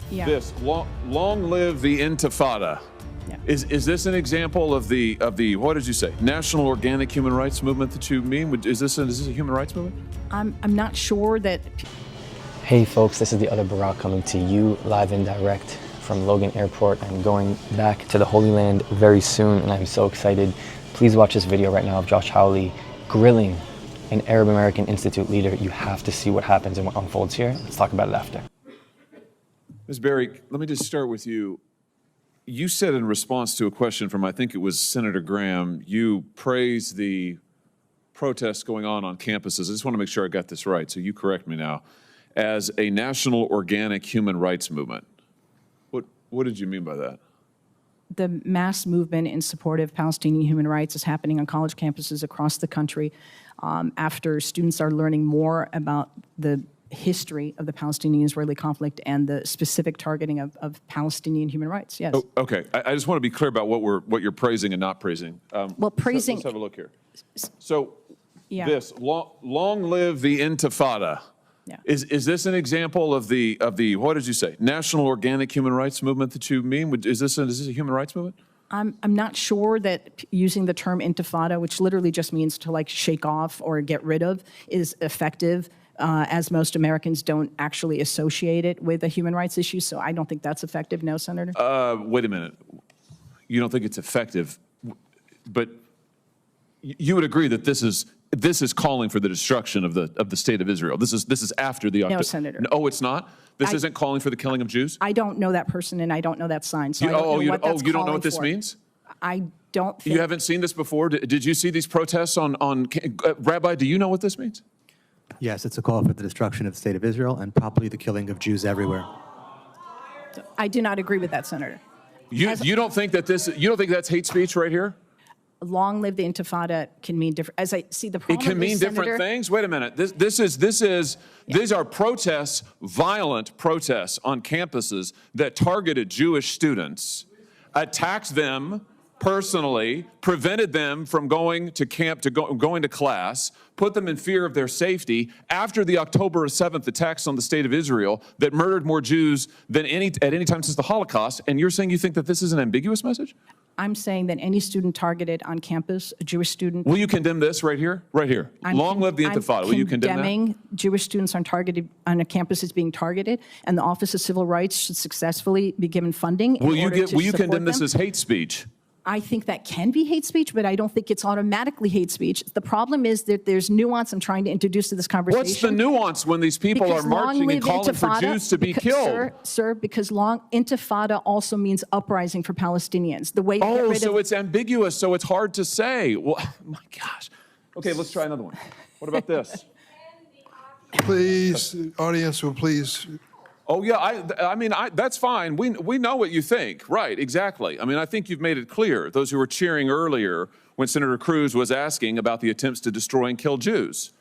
Yeah. This long live the Intifada. Yeah. Is this an example of the what did you say, National Organic Human Rights Movement that you mean? Is this a human rights movement? I'm not sure that. Hey folks, this is the other Barack coming to you live and direct from Logan Airport. I'm going back to the Holy Land very soon and I'm so excited. Please watch this video right now of Josh Hawley grilling an Arab American Institute leader. You have to see what happens and what unfolds here. Let's talk about it after. Ms. Berry, let me just start with you. You said in response to a question from, I think it was Senator Graham, you praised the protests going on campuses. I just want to make sure I got this right, so you correct me now, as a national organic human rights movement. What did you mean by that? The mass movement in support of Palestinian human rights is happening on college campuses across the country after students are learning more about the history of the Palestinian-Israeli conflict and the specific targeting of Palestinian human rights. Yes. Oh, okay. I just want to be clear about what you're praising and not praising. Well, praising. Let's have a look here. So, yeah. This long live the Intifada. Yeah. Is this an example of the what did you say, National Organic Human Rights Movement that you mean? Is this a human rights movement? I'm not sure that using the term Intifada, which literally just means to like shake off or get rid of, is effective. As most Americans don't actually associate it with a human rights issue, so I don't think that's effective. No, Senator. Wait a minute. You don't think it's effective, but you would agree that this is calling for the destruction of the state of Israel. This is after the October. No, Senator. No, it's not. This isn't calling for the killing of Jews. I don't know that person, and I don't know that sign. So you don't know what this means? I don't think. You haven't seen this before. Did you see these protests on Rabbi? Do you know what this means? Yes, it's a call for the destruction of the state of Israel and probably the killing of Jews everywhere. I do not agree with that, Senator. You don't think that you don't think that's hate speech right here? Long live the Intifada can mean different. As I see the problem. It can mean different things. Wait a minute. These are protests, violent protests on campuses that targeted Jewish students, attacked them personally, prevented them from going to camp, going to class, put them in fear of their safety after the October 7th attacks on the state of Israel that murdered more Jews than at any time since the Holocaust. And you're saying you think that this is an ambiguous message? I'm saying that any student targeted on campus, a Jewish student. Will you condemn this right here? Right here. Long live the Intifada. Will you condemn that? I'm condemning Jewish students on a campus is being targeted, and the Office of Civil Rights should successfully be given funding. Will you condemn this as hate speech? I think that can be hate speech, but I don't think it's automatically hate speech. The problem is that there's nuance I'm trying to introduce to this conversation. What's the nuance when these people are marching and calling for Jews to be killed? Sir, because Intifada also means uprising for Palestinians. The way so it's ambiguous, so it's hard to say. Well, my gosh. Okay, let's try another one. What about this? Please, audience will please. Oh, yeah, I mean, that's fine. We know what you think. Right, exactly. I mean, I think you've made it clear. Those who were cheering earlier when Senator Cruz was asking about the attempts to destroy and kill Jews.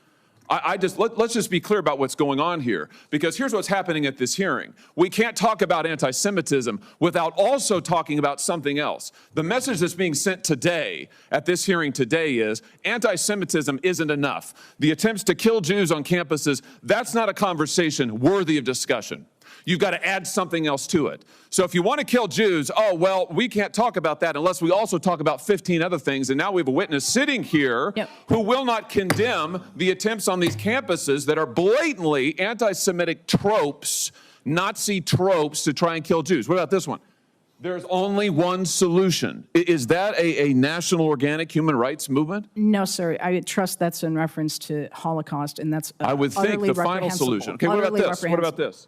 Let's just be clear about what's going on here, because here's what's happening at this hearing. We can't talk about anti-Semitism without also talking about something else. The message that's being sent today at this hearing today is anti-Semitism isn't enough. The attempts to kill Jews on campuses, that's not a conversation worthy of discussion. You've got to add something else to it. So if you want to kill Jews, oh, well, we can't talk about that unless we also talk about 15 other things. And now we have a witness sitting here who will not condemn the attempts on these campuses that are blatantly anti-Semitic tropes, Nazi tropes to try and kill Jews. What about this one? There's only one solution. Is that a national organic human rights movement? No, sir. I trust that's in reference to Holocaust, and that's I would think the final solution. Okay, what about this? What about this?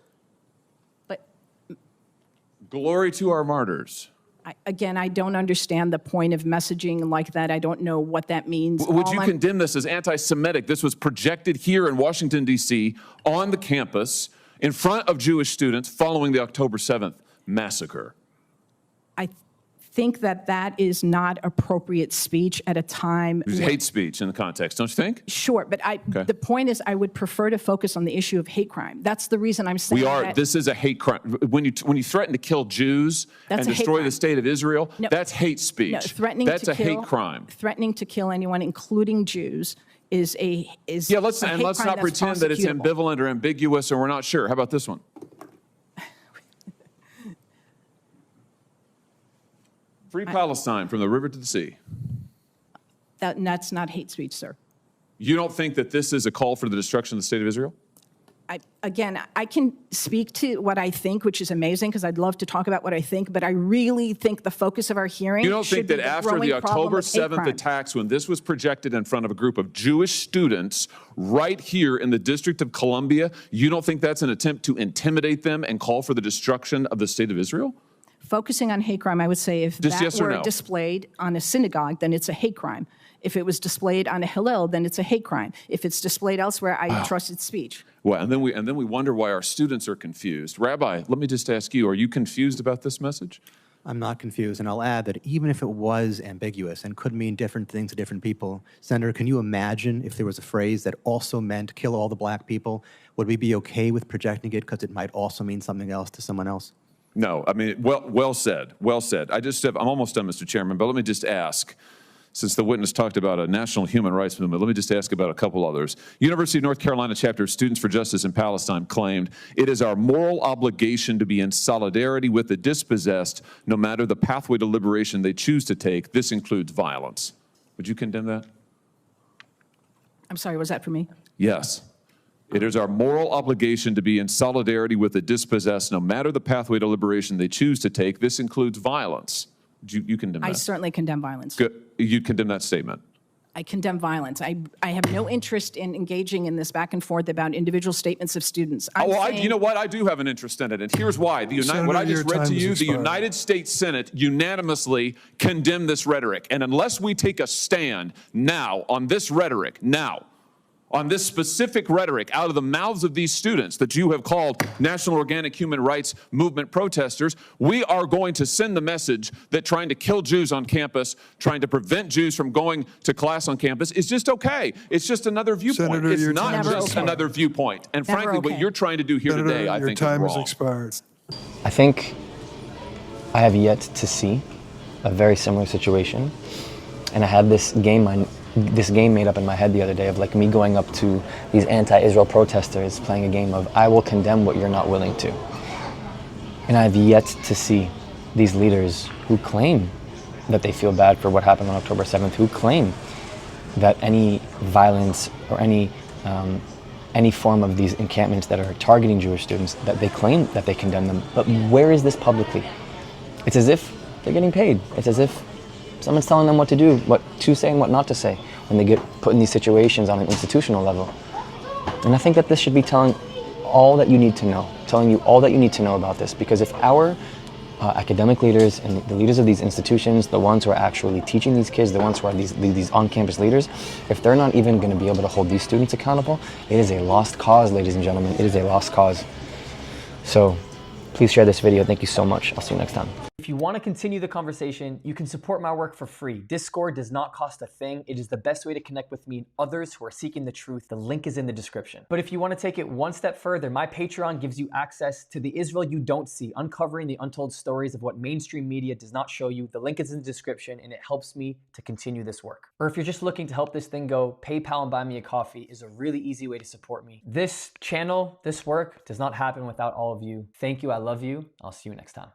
Glory to our martyrs. Again, I don't understand the point of messaging like that. I don't know what that means. Would you condemn this as anti-Semitic? This was projected here in Washington, D.C. on the campus in front of Jewish students following the October 7th massacre. I think that is not appropriate speech at a time. It was hate speech in the context, don't you think? Sure, but the point is I would prefer to focus on the issue of hate crime. That's the reason I'm saying this is a hate crime. When you threaten to kill Jews and destroy the state of Israel, that's hate speech. No, that's a hate crime. Threatening to kill anyone, including Jews, is let's not pretend that it's ambivalent or ambiguous or we're not sure. How about this one? Free Palestine from the river to the sea. That's not hate speech, sir. You don't think that this is a call for the destruction of the state of Israel? Again, I can speak to what I think, which is amazing because I'd love to talk about what I think, but I really think the focus of our hearing You don't should think be that the after growing the problem October of hate 7th crime. attacks, when this was projected in front of a group of Jewish students right here in the District of Columbia, you don't think that's an attempt to intimidate them and call for the destruction of the state of Israel? Focusing on hate crime, I would say if Just that yes or were no? displayed on a synagogue, then it's a hate crime. If it was displayed on a Hillel, then it's a hate crime. If it's displayed elsewhere, I trust its speech. Well, and then we wonder why our students are confused. Rabbi, let me just ask you, are you confused about this message? I'm not confused, and I'll add that even if it was ambiguous and could mean different things to different people, Senator, can you imagine if there was a phrase that also meant kill all the black people? Would we be okay with projecting it because it might also mean something else to someone else? No, I mean, well said, well said. I'm almost done, Mr. Chairman, but let me just ask, since the witness talked about a national human rights movement, let me just ask about a couple others. University of North Carolina chapter of Students for Justice in Palestine claimed, "It is our moral obligation to be in solidarity with the dispossessed, no matter the pathway to liberation they choose to take. This includes violence." Would you condemn that? I'm sorry, was that for me? Yes. It is our moral obligation to be in solidarity with the dispossessed, no matter the pathway to liberation they choose to take. This includes violence. You condemn that? I certainly condemn violence. Good. You condemn that statement? I condemn violence. I have no interest in engaging in this back and forth about individual statements of students. You know what? I do have an interest in it, and here's why. What I just read to you, the United States Senate unanimously condemned this rhetoric. And unless we take a stand now on this rhetoric, on this specific rhetoric out of the mouths of these students that you have called National Organic Human Rights Movement protesters, we are going to send the message that trying to kill Jews on campus, trying to prevent Jews from going to class on campus is just okay. It's just another viewpoint. Senator, it's your not time just is another viewpoint. And Never frankly, okay. what you're trying to do here Senator, today, I your think, is time wrong. has expired. I think I have yet to see a very similar situation. And I had this game made up in my head the other day of like me going up to these anti-Israel protesters playing a game of I will condemn what you're not willing to. And I've yet to see these leaders who claim that they feel bad for what happened on October 7th, who claim that any violence or any form of these encampments that are targeting Jewish students, that they claim that they condemn them. But where is this publicly? It's as if they're getting paid. It's as if someone's telling them what to do, what to say and what not to say when they get put in these situations on an institutional level. And I think that this should be telling all that you need to know, telling you all that you need to know about this, because if our academic leaders and the leaders of these institutions, the ones who are actually teaching these kids, the ones who are these on-campus leaders, if they're not even going to be able to hold these students accountable, it is a lost cause, ladies and gentlemen. It is a lost cause. So please share this video. Thank you so much. I'll see you next time. If you want to continue the conversation, you can support my work for free. Discord does not cost a thing. It is the best way to connect with me and others who are seeking the truth. The link is in the description. But if you want to take it one step further, my Patreon gives you access to the Israel you don't see, uncovering the untold stories of what mainstream media does not show you. The link is in the description, and it helps me to continue this work. Or if you're just looking to help this thing go, PayPal and Buy Me a Coffee is a really easy way to support me. This channel, this work does not happen without all of you. Thank you. I love you. I'll see you next time.